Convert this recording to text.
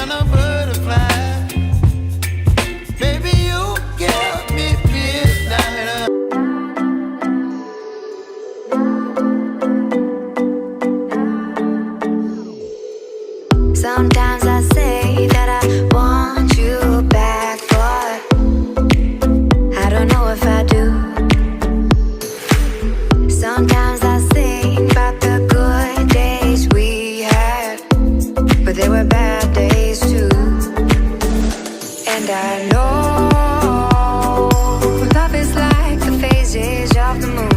kind of butterfly. Baby, you give me midnight. Sometimes I say that I want you back, but I don't know if I do. Sometimes I think about the good days we had, but there were bad days too. And I know love is like the phases of the moon.